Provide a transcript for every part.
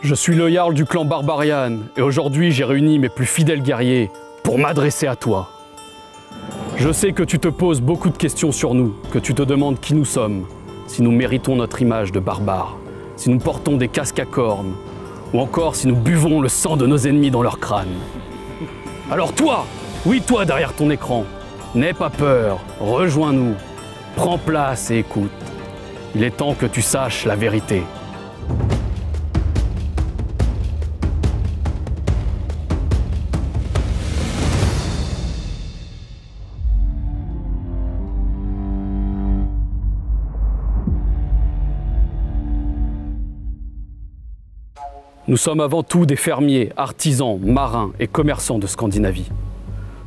Je suis le Jarl du clan Barbarian et aujourd'hui j'ai réuni mes plus fidèles guerriers pour m'adresser à toi. Je sais que tu te poses beaucoup de questions sur nous, que tu te demandes qui nous sommes, si nous méritons notre image de barbares, si nous portons des casques à cornes, ou encore si nous buvons le sang de nos ennemis dans leur crâne. Alors toi, oui toi derrière ton écran, n'aie pas peur, rejoins-nous, prends place et écoute. Il est temps que tu saches la vérité. Nous sommes avant tout des fermiers, artisans, marins et commerçants de Scandinavie.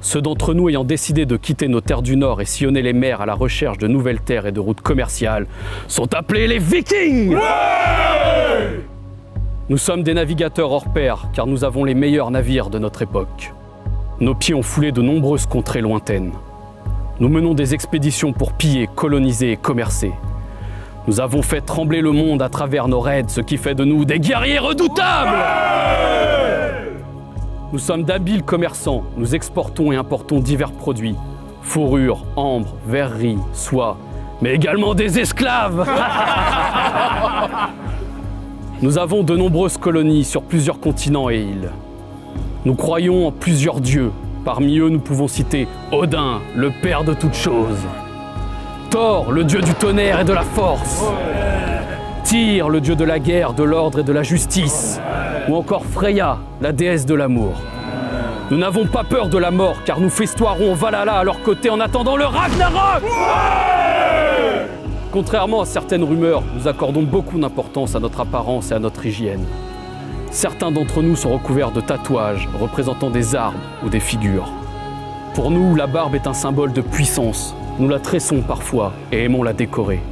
Ceux d'entre nous ayant décidé de quitter nos terres du Nord et sillonner les mers à la recherche de nouvelles terres et de routes commerciales sont appelés les Vikings! Ouais! Nous sommes des navigateurs hors pair car nous avons les meilleurs navires de notre époque. Nos pieds ont foulé de nombreuses contrées lointaines. Nous menons des expéditions pour piller, coloniser et commercer. Nous avons fait trembler le monde à travers nos raids, ce qui fait de nous des guerriers redoutables! Ouais! Nous sommes d'habiles commerçants, nous exportons et importons divers produits. Fourrure, ambre, verrerie, soie, mais également des esclaves! Nous avons de nombreuses colonies sur plusieurs continents et îles. Nous croyons en plusieurs dieux. Parmi eux, nous pouvons citer Odin, le père de toutes choses. Thor, le dieu du tonnerre et de la force. Tyr, le dieu de la guerre, de l'ordre et de la justice. Ou encore Freya, la déesse de l'amour. Nous n'avons pas peur de la mort, car nous festoierons Valhalla à leur côté en attendant le Ragnarok. Ouais! Contrairement à certaines rumeurs, nous accordons beaucoup d'importance à notre apparence et à notre hygiène. Certains d'entre nous sont recouverts de tatouages représentant des arbres ou des figures. Pour nous, la barbe est un symbole de puissance. Nous la tressons parfois et aimons la décorer.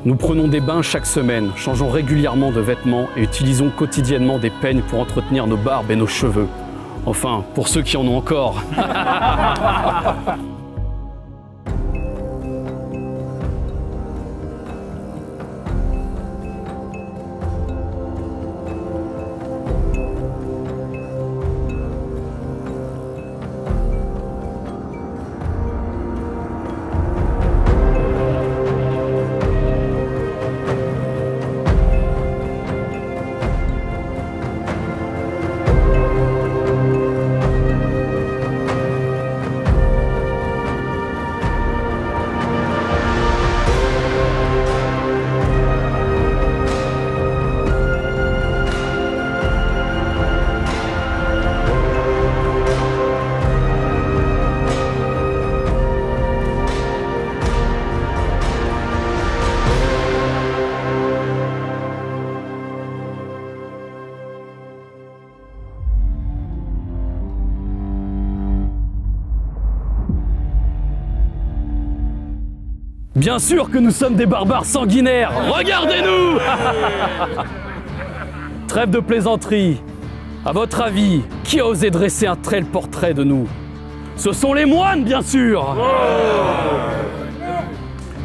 Nous prenons des bains chaque semaine, changeons régulièrement de vêtements et utilisons quotidiennement des peignes pour entretenir nos barbes et nos cheveux. Enfin, pour ceux qui en ont encore. Bien sûr que nous sommes des barbares sanguinaires. Regardez-nous! Trêve de plaisanterie. À votre avis, qui a osé dresser un tel portrait de nous? Ce sont les moines, bien sûr!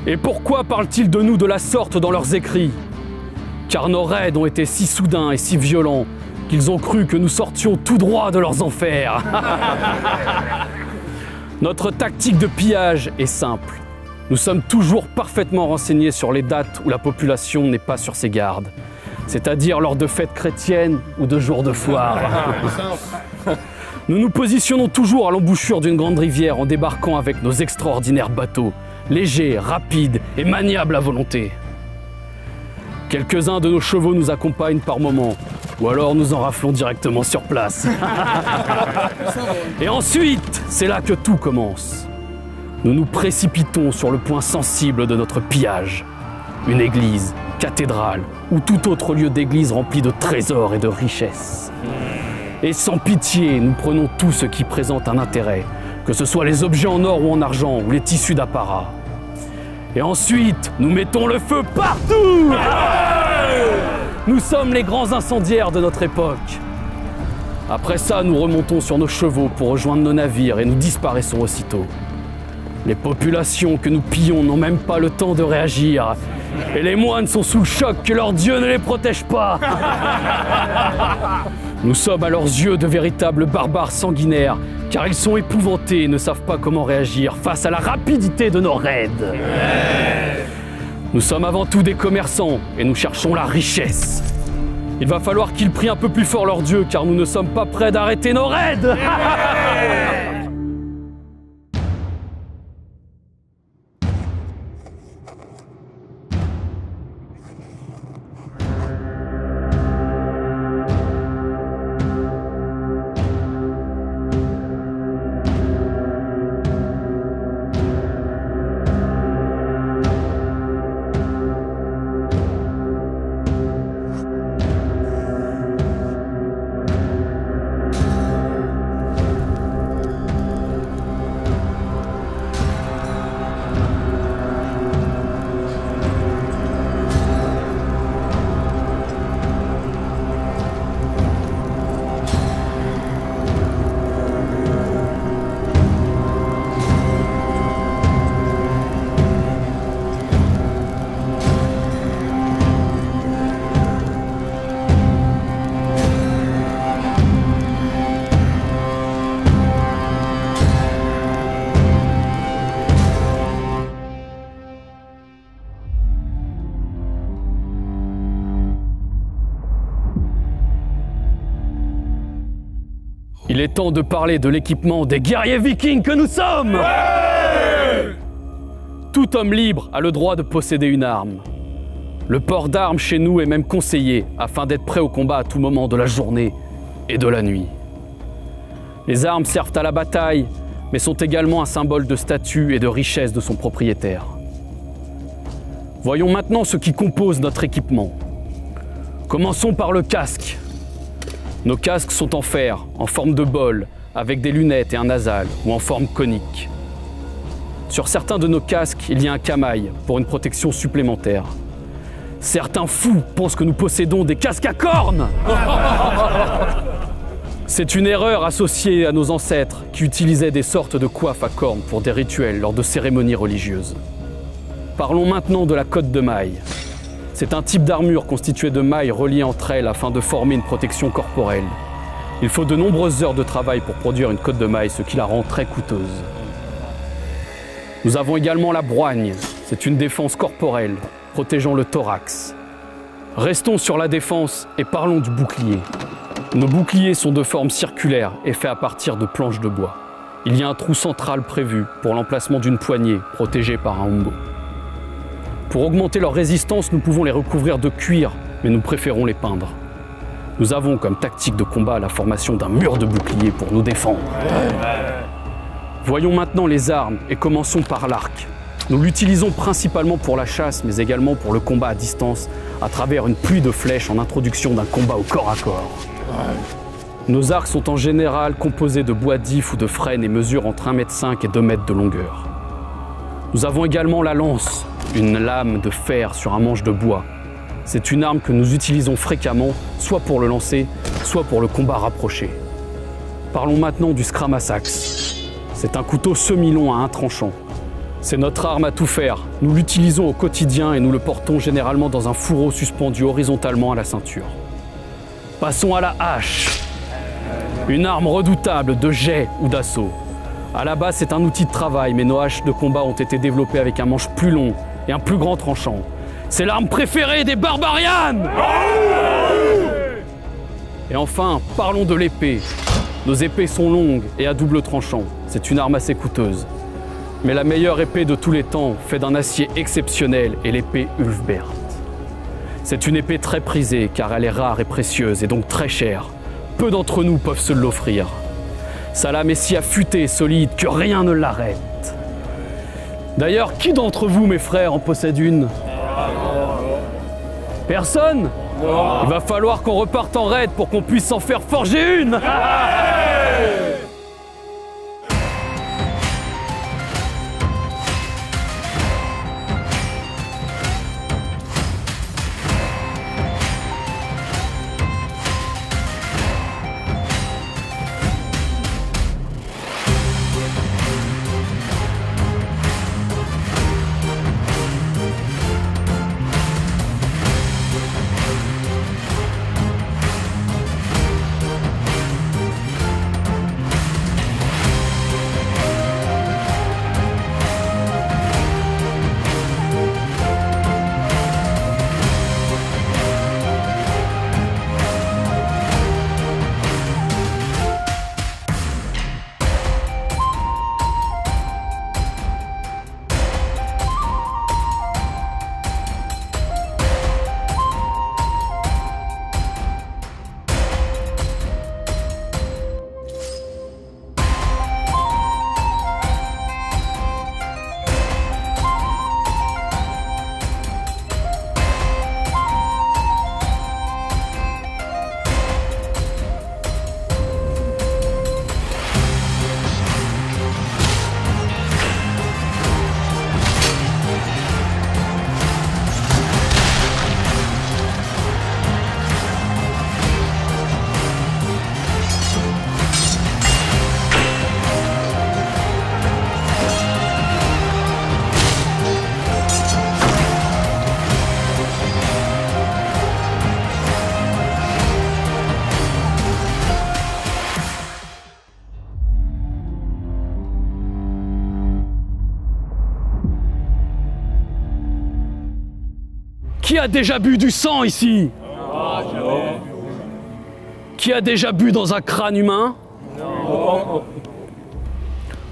Et pourquoi parlent-ils de nous de la sorte dans leurs écrits? Car nos raids ont été si soudains et si violents qu'ils ont cru que nous sortions tout droit de leurs enfers. Notre tactique de pillage est simple. Nous sommes toujours parfaitement renseignés sur les dates où la population n'est pas sur ses gardes, c'est-à-dire lors de fêtes chrétiennes ou de jours de foire. Nous nous positionnons toujours à l'embouchure d'une grande rivière en débarquant avec nos extraordinaires bateaux, légers, rapides et maniables à volonté. Quelques-uns de nos chevaux nous accompagnent par moments, ou alors nous en raflons directement sur place. Et ensuite, c'est là que tout commence. Nous nous précipitons sur le point sensible de notre pillage. Une église, cathédrale ou tout autre lieu d'église rempli de trésors et de richesses. Et sans pitié, nous prenons tout ce qui présente un intérêt, que ce soit les objets en or ou en argent ou les tissus d'apparat. Et ensuite, nous mettons le feu partout! Nous sommes les grands incendiaires de notre époque. Après ça, nous remontons sur nos chevaux pour rejoindre nos navires et nous disparaissons aussitôt. Les populations que nous pillons n'ont même pas le temps de réagir. Et les moines sont sous le choc que leur Dieu ne les protège pas. Nous sommes à leurs yeux de véritables barbares sanguinaires, car ils sont épouvantés et ne savent pas comment réagir face à la rapidité de nos raids. Nous sommes avant tout des commerçants et nous cherchons la richesse. Il va falloir qu'ils prient un peu plus fort leur Dieu, car nous ne sommes pas prêts d'arrêter nos raids. Il est temps de parler de l'équipement des guerriers vikings que nous sommes. Ouais! Tout homme libre a le droit de posséder une arme. Le port d'armes chez nous est même conseillé afin d'être prêt au combat à tout moment de la journée et de la nuit. Les armes servent à la bataille, mais sont également un symbole de statut et de richesse de son propriétaire. Voyons maintenant ce qui compose notre équipement. Commençons par le casque. Nos casques sont en fer, en forme de bol, avec des lunettes et un nasal, ou en forme conique. Sur certains de nos casques, il y a un camail pour une protection supplémentaire. Certains fous pensent que nous possédons des casques à cornes. C'est une erreur associée à nos ancêtres qui utilisaient des sortes de coiffes à cornes pour des rituels lors de cérémonies religieuses. Parlons maintenant de la cotte de maille. C'est un type d'armure constituée de mailles reliées entre elles afin de former une protection corporelle. Il faut de nombreuses heures de travail pour produire une cotte de maille, ce qui la rend très coûteuse. Nous avons également la broigne. C'est une défense corporelle, protégeant le thorax. Restons sur la défense et parlons du bouclier. Nos boucliers sont de forme circulaire et faits à partir de planches de bois. Il y a un trou central prévu pour l'emplacement d'une poignée protégée par un hombo. Pour augmenter leur résistance, nous pouvons les recouvrir de cuir, mais nous préférons les peindre. Nous avons comme tactique de combat la formation d'un mur de bouclier pour nous défendre. Voyons maintenant les armes et commençons par l'arc. Nous l'utilisons principalement pour la chasse, mais également pour le combat à distance, à travers une pluie de flèches en introduction d'un combat au corps à corps. Nos arcs sont en général composés de bois d'if ou de frêne et mesurent entre 1,5 m et 2 m de longueur. Nous avons également la lance, une lame de fer sur un manche de bois. C'est une arme que nous utilisons fréquemment, soit pour le lancer, soit pour le combat rapproché. Parlons maintenant du scramasax. C'est un couteau semi-long à un tranchant. C'est notre arme à tout faire. Nous l'utilisons au quotidien et nous le portons généralement dans un fourreau suspendu horizontalement à la ceinture. Passons à la hache. Une arme redoutable de jet ou d'assaut. À la base, c'est un outil de travail, mais nos haches de combat ont été développées avec un manche plus long et un plus grand tranchant. C'est l'arme préférée des barbarians! Et enfin, parlons de l'épée. Nos épées sont longues et à double tranchant. C'est une arme assez coûteuse. Mais la meilleure épée de tous les temps, faite d'un acier exceptionnel, est l'épée Ulfberht. C'est une épée très prisée car elle est rare et précieuse et donc très chère. Peu d'entre nous peuvent se l'offrir. Sa lame est si affûtée et solide que rien ne l'arrête. D'ailleurs, qui d'entre vous, mes frères, en possède une? Personne? Il va falloir qu'on reparte en raid pour qu'on puisse s'en faire forger une. Qui a déjà bu du sang ici? Qui a déjà bu dans un crâne humain?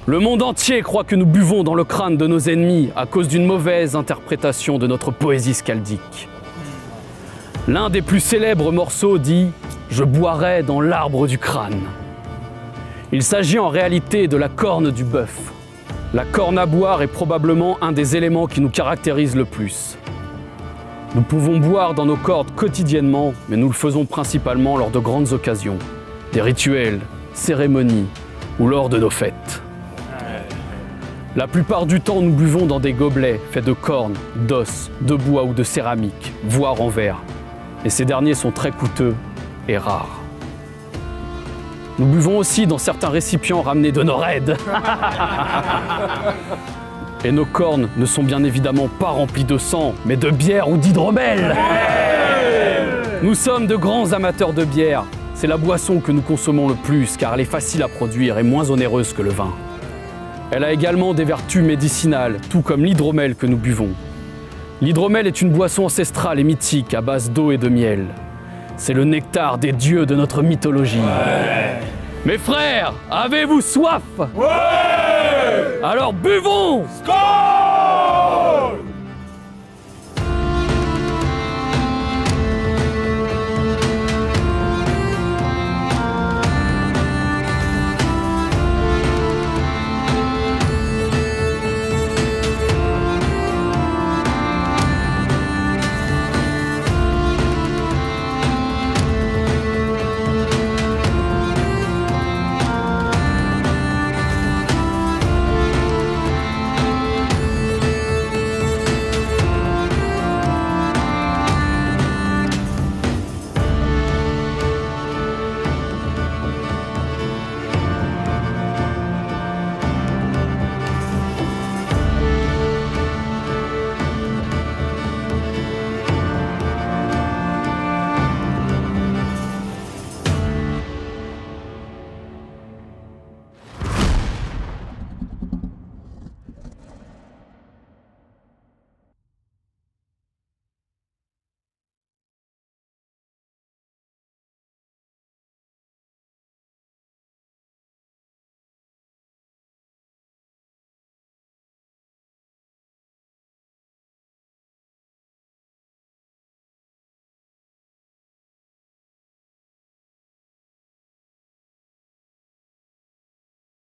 Le monde entier croit que nous buvons dans le crâne de nos ennemis à cause d'une mauvaise interprétation de notre poésie skaldique. L'un des plus célèbres morceaux dit « Je boirai dans l'arbre du crâne ». Il s'agit en réalité de la corne du bœuf. La corne à boire est probablement un des éléments qui nous caractérise le plus. Nous pouvons boire dans nos cordes quotidiennement, mais nous le faisons principalement lors de grandes occasions, des rituels, cérémonies ou lors de nos fêtes. La plupart du temps, nous buvons dans des gobelets faits de cornes, d'os, de bois ou de céramique, voire en verre. Et ces derniers sont très coûteux et rares. Nous buvons aussi dans certains récipients ramenés de nos raids. Et nos cornes ne sont bien évidemment pas remplies de sang, mais de bière ou d'hydromel. Nous sommes de grands amateurs de bière. C'est la boisson que nous consommons le plus car elle est facile à produire et moins onéreuse que le vin. Elle a également des vertus médicinales, tout comme l'hydromel que nous buvons. L'hydromel est une boisson ancestrale et mythique à base d'eau et de miel. C'est le nectar des dieux de notre mythologie. Mes frères, avez-vous soif? Alors buvons! Skål!